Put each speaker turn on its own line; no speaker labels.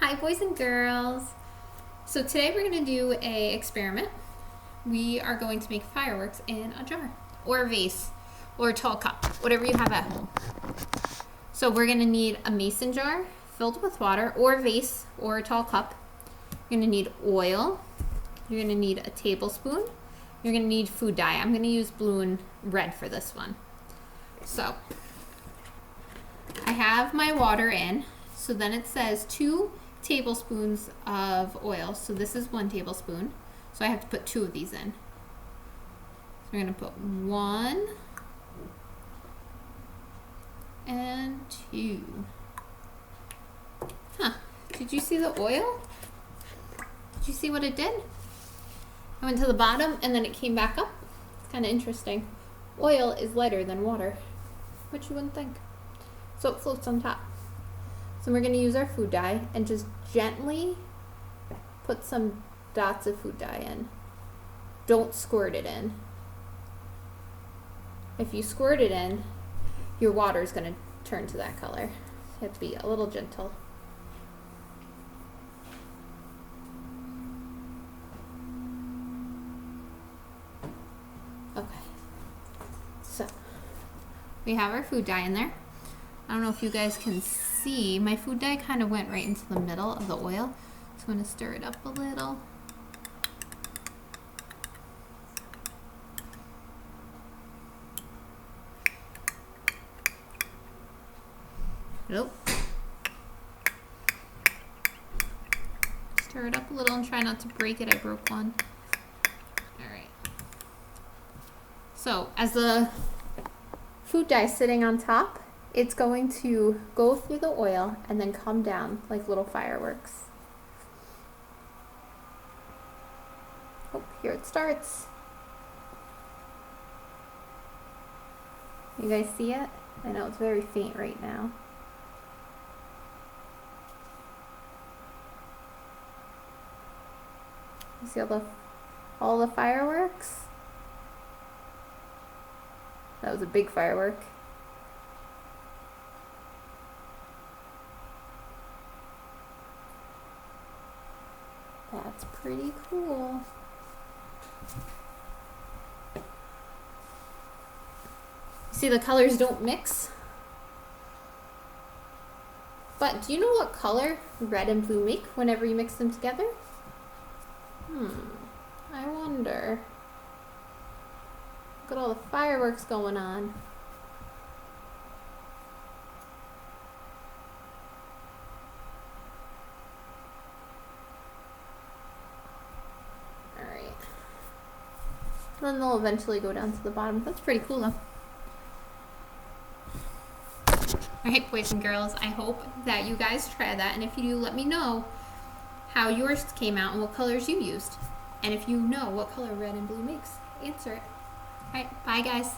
Hi boys and girls. So today we're going to do a experiment. We are going to make fireworks in a jar or a vase or a tall cup, whatever you have at home. So we're going to need a mason jar filled with water or a vase or a tall cup. You're going to need oil. You're going to need a tablespoon. You're going to need food dye. I'm going to use blue and red for this one. So I have my water in. So then it says 2 tablespoons of oil. So this is 1 tablespoon. So I have to put 2 of these in. So we're going to put 1 and 2. Huh. Did you see the oil? Did you see what it did? I went to the bottom and then it came back up. It's kind of interesting. Oil is lighter than water, which you wouldn't think. So it floats on top. So we're going to use our food dye and just gently put some dots of food dye in. Don't squirt it in. If you squirt it in, your water is going to turn to that color. You have to be a little gentle. Okay. So we have our food dye in there. I don't know if you guys can see, my food dye kind of went right into the middle of the oil. So I'm going to stir it up a little. Nope. Stir it up a little and try not to break it. I broke one. Alright. So as the food dye is sitting on top, it's going to go through the oil and then come down like little fireworks. Oh, here it starts. You guys see it? I know it's very faint right now. You see all the fireworks? That was a big firework. That's pretty cool. See, the colors don't mix. But do you know what color red and blue make whenever you mix them together? I wonder. Look at all the fireworks going on. Then they'll eventually go down to the bottom. That's pretty cool though. Alright boys and girls, I hope that you guys try that, and if you do, let me know how yours came out and what colors you used. And if you know what color red and blue makes, answer it. Alright, bye guys.